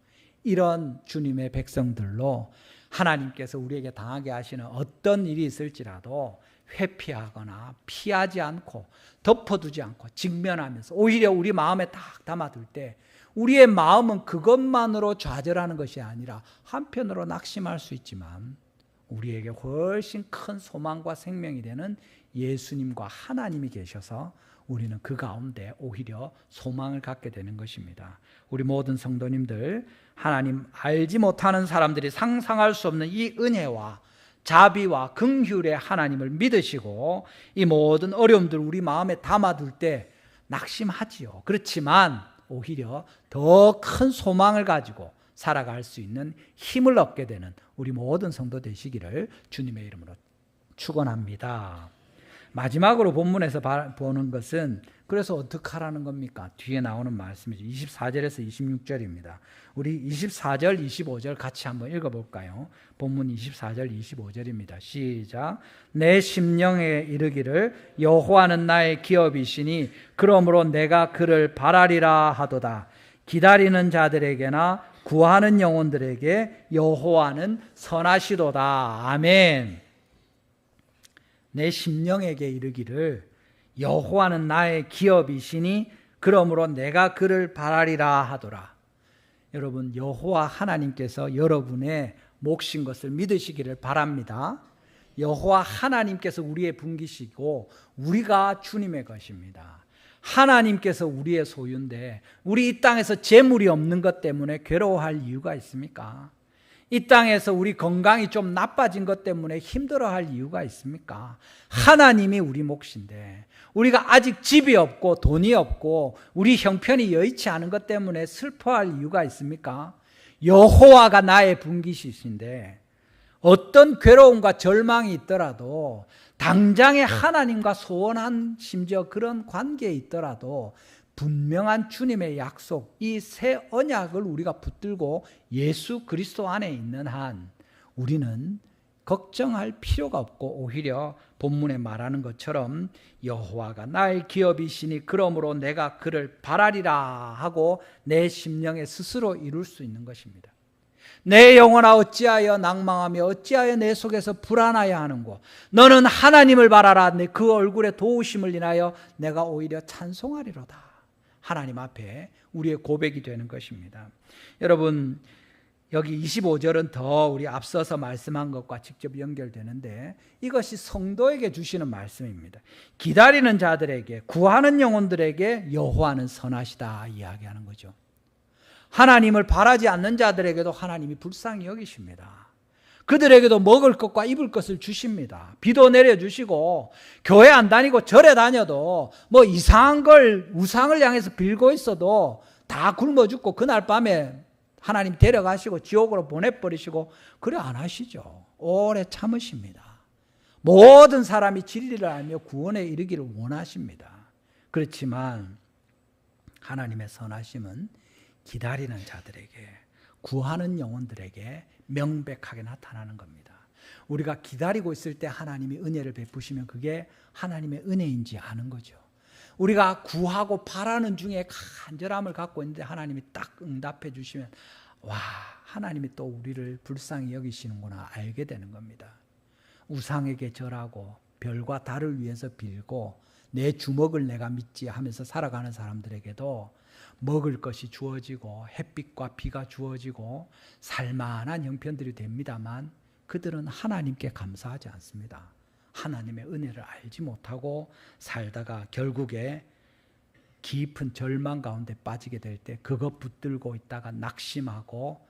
이런 주님의 백성들로 하나님께서 우리에게 당하게 하시는 어떤 일이 있을지라도 회피하거나 피하지 않고 덮어두지 않고 직면하면서 오히려 우리 마음에 딱 담아둘 때 우리의 마음은 그것만으로 좌절하는 것이 아니라 한편으로 낙심할 수 있지만 우리에게 훨씬 큰 소망과 생명이 되는 예수님과 하나님이 계셔서 우리는 그 가운데 오히려 소망을 갖게 되는 것입니다. 우리 모든 성도님들, 하나님 알지 못하는 사람들이 상상할 수 없는 이 은혜와 자비와 긍휼의 하나님을 믿으시고 이 모든 어려움들 우리 마음에 담아둘 때 낙심하지요. 그렇지만 오히려 더 큰 소망을 가지고 살아갈 수 있는 힘을 얻게 되는 우리 모든 성도 되시기를 주님의 이름으로 축원합니다. 마지막으로 본문에서 보는 것은 그래서 어떻게 하라는 겁니까? 뒤에 나오는 말씀이죠. 24절에서 26절입니다. 우리 24절, 25절 같이 한번 읽어볼까요? 본문 24절, 25절입니다. 시작. 내 심령에 이르기를 여호와는 나의 기업이시니 그러므로 내가 그를 바라리라 하도다. 기다리는 자들에게나 구하는 영혼들에게 여호와는 선하시도다. 아멘. 내 심령에게 이르기를 여호와는 나의 기업이시니 그러므로 내가 그를 바라리라 하도라. 여러분, 여호와 하나님께서 여러분의 몫인 것을 믿으시기를 바랍니다. 여호와 하나님께서 우리의 분기시고 우리가 주님의 것입니다. 하나님께서 우리의 소유인데 우리 이 땅에서 재물이 없는 것 때문에 괴로워할 이유가 있습니까? 이 땅에서 우리 건강이 좀 나빠진 것 때문에 힘들어할 이유가 있습니까? 하나님이 우리 몫인데 우리가 아직 집이 없고 돈이 없고 우리 형편이 여의치 않은 것 때문에 슬퍼할 이유가 있습니까? 여호와가 나의 분기시신데 어떤 괴로움과 절망이 있더라도 당장에 하나님과 소원한 심지어 그런 관계에 있더라도 분명한 주님의 약속, 이 새 언약을 우리가 붙들고 예수 그리스도 안에 있는 한 우리는 걱정할 필요가 없고 오히려 본문에 말하는 것처럼 여호와가 나의 기업이시니 그러므로 내가 그를 바라리라 하고 내 심령에 스스로 이룰 수 있는 것입니다. 내 영혼아 어찌하여 낭망하며 어찌하여 내 속에서 불안하여 하는고 너는 하나님을 바라라. 그 얼굴에 도우심을 인하여 내가 오히려 찬송하리로다. 하나님 앞에 우리의 고백이 되는 것입니다. 여러분, 여기 25절은 더 우리 앞서서 말씀한 것과 직접 연결되는데 이것이 성도에게 주시는 말씀입니다. 기다리는 자들에게, 구하는 영혼들에게 여호와는 선하시다 이야기하는 거죠. 하나님을 바라지 않는 자들에게도 하나님이 불쌍히 여기십니다. 그들에게도 먹을 것과 입을 것을 주십니다. 비도 내려주시고 교회 안 다니고 절에 다녀도 뭐 이상한 걸 우상을 향해서 빌고 있어도 다 굶어 죽고 그날 밤에 하나님 데려가시고 지옥으로 보내버리시고 그래 안 하시죠. 오래 참으십니다. 모든 사람이 진리를 알며 구원에 이르기를 원하십니다. 그렇지만 하나님의 선하심은 기다리는 자들에게, 구하는 영혼들에게 명백하게 나타나는 겁니다. 우리가 기다리고 있을 때 하나님이 은혜를 베푸시면 그게 하나님의 은혜인지 아는 거죠. 우리가 구하고 바라는 중에 간절함을 갖고 있는데 하나님이 딱 응답해 주시면 와, 하나님이 또 우리를 불쌍히 여기시는구나 알게 되는 겁니다. 우상에게 절하고 별과 달을 위해서 빌고 내 주먹을 내가 믿지 하면서 살아가는 사람들에게도 먹을 것이 주어지고 햇빛과 비가 주어지고 살만한 형편들이 됩니다만 그들은 하나님께 감사하지 않습니다. 하나님의 은혜를 알지 못하고 살다가 결국에 깊은 절망 가운데 빠지게 될 때 그것 붙들고 있다가 낙심하고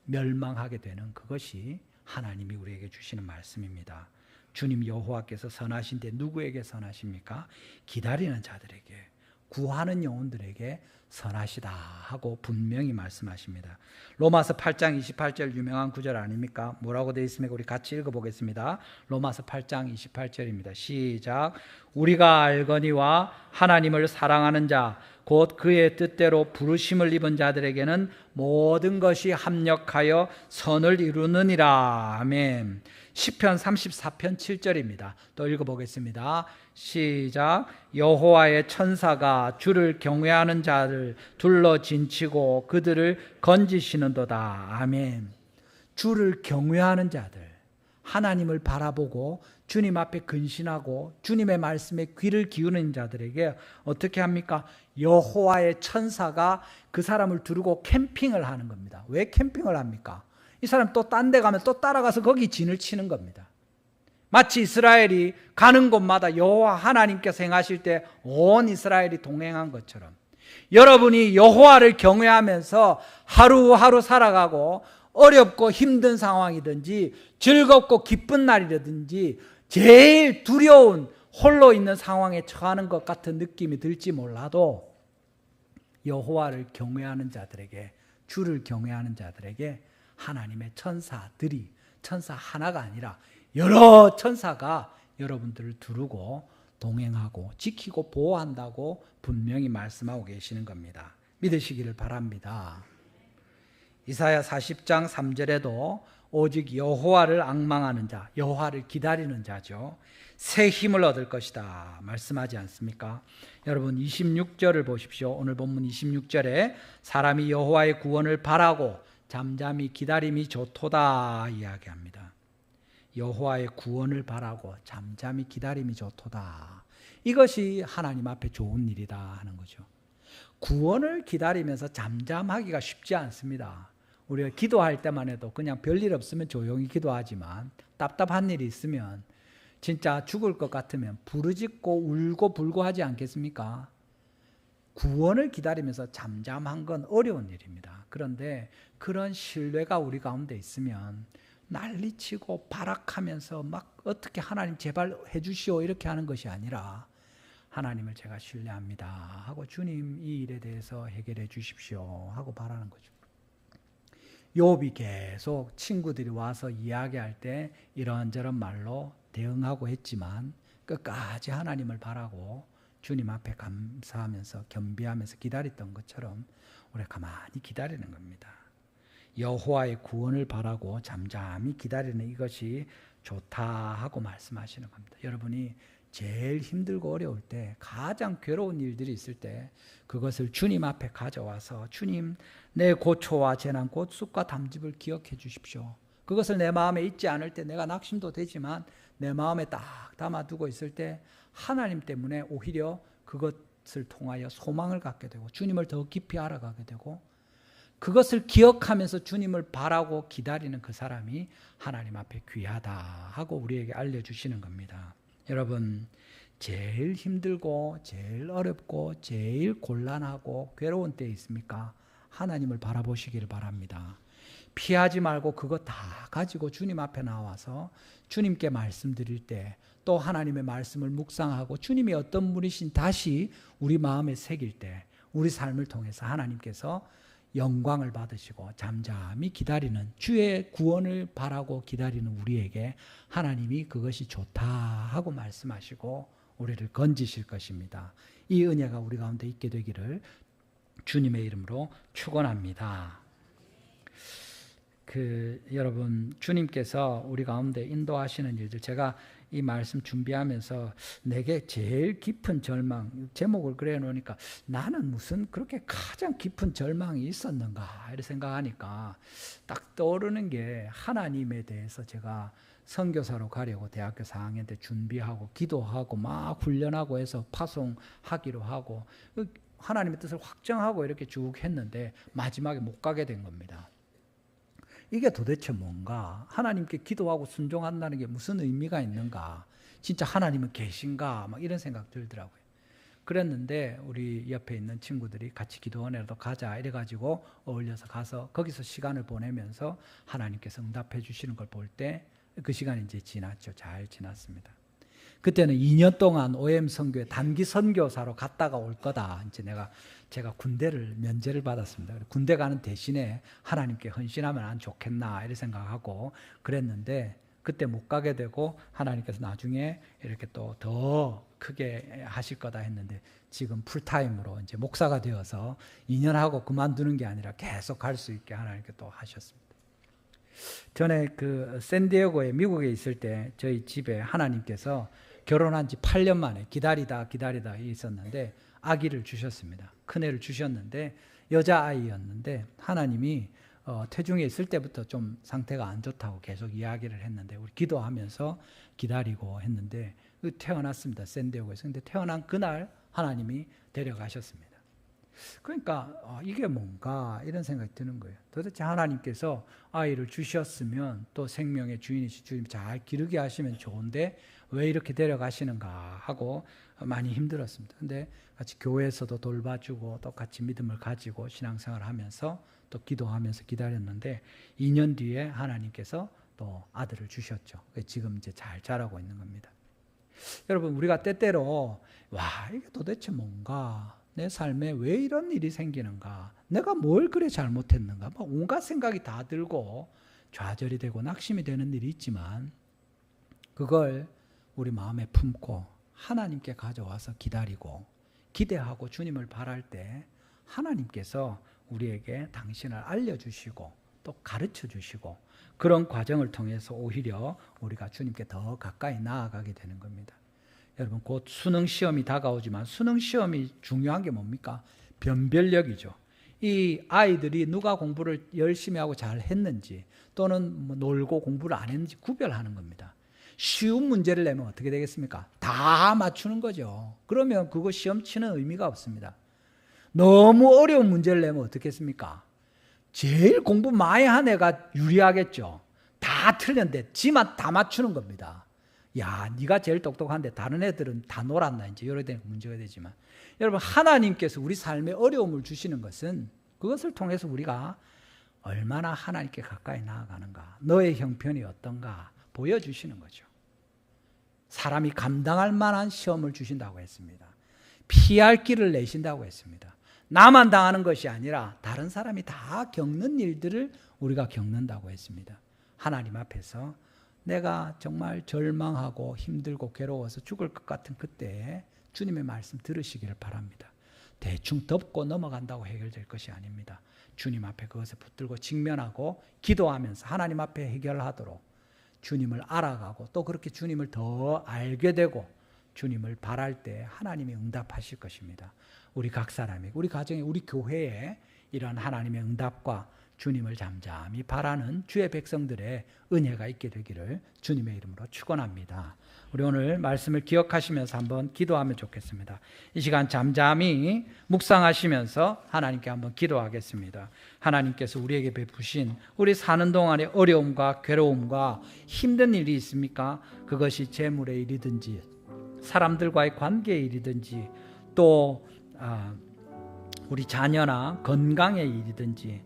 멸망하게 되는 그것이 하나님이 우리에게 주시는 말씀입니다. 주님 여호와께서 선하신데 누구에게 선하십니까? 기다리는 자들에게, 구하는 영혼들에게 선하시다 하고 분명히 말씀하십니다. 로마서 8장 28절 유명한 구절 아닙니까? 뭐라고 되어 있습니까? 우리 같이 읽어보겠습니다. 로마서 8장 28절입니다. 시작. 우리가 알거니와 하나님을 사랑하는 자 곧 그의 뜻대로 부르심을 입은 자들에게는 모든 것이 합력하여 선을 이루느니라. 아멘. 시편 34편 7절입니다. 또 읽어보겠습니다. 시작. 여호와의 천사가 주를 경외하는 자를 둘러 진치고 그들을 건지시는도다. 아멘. 주를 경외하는 자들, 하나님을 바라보고 주님 앞에 근신하고 주님의 말씀에 귀를 기울이는 자들에게 어떻게 합니까? 여호와의 천사가 그 사람을 두르고 캠핑을 하는 겁니다. 왜 캠핑을 합니까? 이 사람 또 딴 데 가면 또 따라가서 거기 진을 치는 겁니다. 마치 이스라엘이 가는 곳마다 여호와 하나님께서 행하실 때 온 이스라엘이 동행한 것처럼 여러분이 여호와를 경외하면서 하루하루 살아가고 어렵고 힘든 상황이든지 즐겁고 기쁜 날이라든지 제일 두려운 홀로 있는 상황에 처하는 것 같은 느낌이 들지 몰라도 여호와를 경외하는 자들에게, 주를 경외하는 자들에게 하나님의 천사들이, 천사 하나가 아니라 여러 천사가 여러분들을 두르고 동행하고 지키고 보호한다고 분명히 말씀하고 계시는 겁니다. 믿으시기를 바랍니다. 이사야 40장 3절에도 오직 여호와를 앙망하는 자, 여호와를 기다리는 자죠, 새 힘을 얻을 것이다 말씀하지 않습니까? 여러분 26절을 보십시오. 오늘 본문 26절에 사람이 여호와의 구원을 바라고 잠잠히 기다림이 좋도다 이야기합니다. 여호와의 구원을 바라고 잠잠히 기다림이 좋도다. 이것이 하나님 앞에 좋은 일이다 하는 거죠. 구원을 기다리면서 잠잠하기가 쉽지 않습니다. 우리가 기도할 때만 해도 그냥 별일 없으면 조용히 기도하지만 답답한 일이 있으면 진짜 죽을 것 같으면 부르짖고 울고 불고 하지 않겠습니까? 구원을 기다리면서 잠잠한 건 어려운 일입니다. 그런데 그런 신뢰가 우리 가운데 있으면 난리치고 발악하면서 막 어떻게 하나님 제발 해주시오 이렇게 하는 것이 아니라 하나님을 제가 신뢰합니다 하고 주님 이 일에 대해서 해결해 주십시오 하고 바라는 거죠. 욥이 계속 친구들이 와서 이야기할 때 이런저런 말로 대응하고 했지만 끝까지 하나님을 바라고 주님 앞에 감사하면서 겸비하면서 기다렸던 것처럼 우리가 가만히 기다리는 겁니다. 여호와의 구원을 바라고 잠잠히 기다리는 이것이 좋다 하고 말씀하시는 겁니다. 여러분이 제일 힘들고 어려울 때, 가장 괴로운 일들이 있을 때 그것을 주님 앞에 가져와서 주님, 내 고초와 재난 곧 쑥과 담즙을 기억해 주십시오. 그것을 내 마음에 잊지 않을 때 내가 낙심도 되지만 내 마음에 딱 담아두고 있을 때 하나님 때문에 오히려 그것을 통하여 소망을 갖게 되고 주님을 더 깊이 알아가게 되고 그것을 기억하면서 주님을 바라고 기다리는 그 사람이 하나님 앞에 귀하다 하고 우리에게 알려주시는 겁니다. 여러분, 제일 힘들고 제일 어렵고 제일 곤란하고 괴로운 때 있습니까? 하나님을 바라보시기를 바랍니다. 피하지 말고 그거 다 가지고 주님 앞에 나와서 주님께 말씀드릴 때 또 하나님의 말씀을 묵상하고 주님이 어떤 분이신 다시 우리 마음에 새길 때 우리 삶을 통해서 하나님께서 영광을 받으시고 잠잠히 기다리는 주의 구원을 바라고 기다리는 우리에게 하나님이 그것이 좋다 하고 말씀하시고 우리를 건지실 것입니다. 이 은혜가 우리 가운데 있게 되기를 주님의 이름으로 축원합니다. 여러분, 주님께서 우리 가운데 인도하시는 일들, 제가 이 말씀 준비하면서 내게 제일 깊은 절망, 제목을 그래 놓으니까 나는 무슨 그렇게 가장 깊은 절망이 있었는가 이렇게 생각하니까 딱 떠오르는 게 하나님에 대해서 제가 선교사로 가려고 대학교 4학년 때 준비하고 기도하고 막 훈련하고 해서 파송하기로 하고 하나님의 뜻을 확정하고 이렇게 쭉 했는데 마지막에 못 가게 된 겁니다. 이게 도대체 뭔가? 하나님께 기도하고 순종한다는 게 무슨 의미가 있는가? 진짜 하나님은 계신가? 막 이런 생각 들더라고요. 그랬는데 우리 옆에 있는 친구들이 같이 기도원에라도 가자 이래가지고 어울려서 가서 거기서 시간을 보내면서 하나님께서 응답해 주시는 걸 볼 때 그 시간이 이제 지났죠. 잘 지났습니다. 그때는 2년 동안 OM 선교에 단기 선교사로 갔다가 올 거다. 이제 제가 군대를 면제를 받았습니다. 군대 가는 대신에 하나님께 헌신하면 안 좋겠나 이런 생각하고 그랬는데 그때 못 가게 되고 하나님께서 나중에 이렇게 또 더 크게 하실 거다 했는데 지금 풀타임으로 이제 목사가 되어서 2년 하고 그만두는 게 아니라 계속 갈 수 있게 하나님께 또 하셨습니다. 전에 샌디에고에 미국에 있을 때 저희 집에 하나님께서 결혼한 지 8년 만에 기다리다 있었는데 아기를 주셨습니다. 큰애를 주셨는데 여자아이였는데 하나님이 태중에 있을 때부터 좀 상태가 안 좋다고 계속 이야기를 했는데 우리 기도하면서 기다리고 했는데 태어났습니다. 샌디에고에서. 근데 태어난 그날 하나님이 데려가셨습니다. 그러니까 이게 뭔가 이런 생각이 드는 거예요. 도대체 하나님께서 아이를 주셨으면 또 생명의 주인이시 주님 잘 기르게 하시면 좋은데 왜 이렇게 데려가시는가 하고 많이 힘들었습니다. 근데 같이 교회에서도 돌봐주고 또 같이 믿음을 가지고 신앙생활을 하면서 또 기도하면서 기다렸는데 2년 뒤에 하나님께서 또 아들을 주셨죠. 지금 이제 잘 자라고 있는 겁니다. 여러분, 우리가 때때로 이게 도대체 뭔가 내 삶에 왜 이런 일이 생기는가? 내가 뭘 그래 잘못했는가? 막 온갖 생각이 다 들고 좌절이 되고 낙심이 되는 일이 있지만 그걸 우리 마음에 품고 하나님께 가져와서 기다리고 기대하고 주님을 바랄 때 하나님께서 우리에게 당신을 알려주시고 또 가르쳐주시고 그런 과정을 통해서 오히려 우리가 주님께 더 가까이 나아가게 되는 겁니다. 여러분 곧 수능시험이 다가오지만 수능시험이 중요한 게 뭡니까? 변별력이죠. 이 아이들이 누가 공부를 열심히 하고 잘 했는지 또는 뭐 놀고 공부를 안 했는지 구별하는 겁니다. 쉬운 문제를 내면 어떻게 되겠습니까? 다 맞추는 거죠. 그러면 그거 시험 치는 의미가 없습니다. 너무 어려운 문제를 내면 어떻겠습니까? 제일 공부 많이 한 애가 유리하겠죠. 다 틀렸는데 지만 다 맞추는 겁니다. 야, 네가 제일 똑똑한데 다른 애들은 다 놀았나 이제 이래 되는 문제가 되지만 여러분 하나님께서 우리 삶에 어려움을 주시는 것은 그것을 통해서 우리가 얼마나 하나님께 가까이 나아가는가, 너의 형편이 어떤가 보여주시는 거죠. 사람이 감당할 만한 시험을 주신다고 했습니다. 피할 길을 내신다고 했습니다. 나만 당하는 것이 아니라 다른 사람이 다 겪는 일들을 우리가 겪는다고 했습니다. 하나님 앞에서 내가 정말 절망하고 힘들고 괴로워서 죽을 것 같은 그때에 주님의 말씀 들으시기를 바랍니다. 대충 덮고 넘어간다고 해결될 것이 아닙니다. 주님 앞에 그것을 붙들고 직면하고 기도하면서 하나님 앞에 해결하도록 주님을 알아가고 또 그렇게 주님을 더 알게 되고 주님을 바랄 때 하나님이 응답하실 것입니다. 우리 각 사람이, 우리 가정에, 우리 교회에 이런 하나님의 응답과 주님을 잠잠히 바라는 주의 백성들의 은혜가 있게 되기를 주님의 이름으로 축원합니다. 우리 오늘 말씀을 기억하시면서 한번 기도하면 좋겠습니다. 이 시간 잠잠히 묵상하시면서 하나님께 한번 기도하겠습니다. 하나님께서 우리에게 베푸신 우리 사는 동안의 어려움과 괴로움과 힘든 일이 있습니까? 그것이 재물의 일이든지 사람들과의 관계의 일이든지 또 우리 자녀나 건강의 일이든지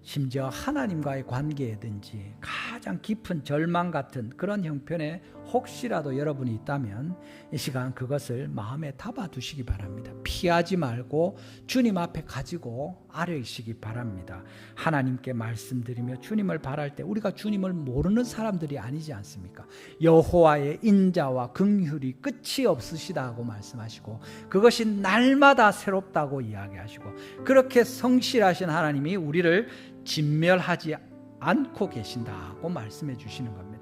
심지어 하나님과의 관계든지 가장 깊은 절망 같은 그런 형편에 혹시라도 여러분이 있다면 이 시간 그것을 마음에 담아두시기 바랍니다. 피하지 말고 주님 앞에 가지고 아뢰시기 바랍니다. 하나님께 말씀드리며 주님을 바랄 때 우리가 주님을 모르는 사람들이 아니지 않습니까? 여호와의 인자와 긍휼이 끝이 없으시다고 말씀하시고 그것이 날마다 새롭다고 이야기하시고 그렇게 성실하신 하나님이 우리를 진멸하지 않고 계신다고 말씀해 주시는 겁니다.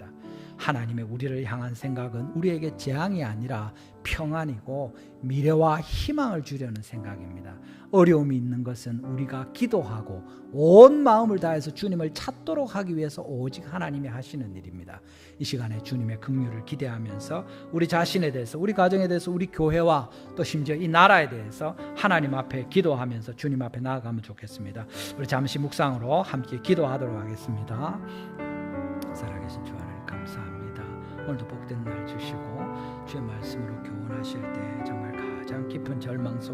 하나님의 우리를 향한 생각은 우리에게 재앙이 아니라 평안이고 미래와 희망을 주려는 생각입니다. 어려움이 있는 것은 우리가 기도하고 온 마음을 다해서 주님을 찾도록 하기 위해서 오직 하나님이 하시는 일입니다. 이 시간에 주님의 긍휼을 기대하면서 우리 자신에 대해서, 우리 가정에 대해서, 우리 교회와 또 심지어 이 나라에 대해서 하나님 앞에 기도하면서 주님 앞에 나아가면 좋겠습니다. 우리 잠시 묵상으로 함께 기도하도록 하겠습니다. 살아계신 주 하나님 감사합니다. 오늘도 복된 날 주시고 주의 말씀으로 교훈하실 때 정말 가장 깊은 절망 속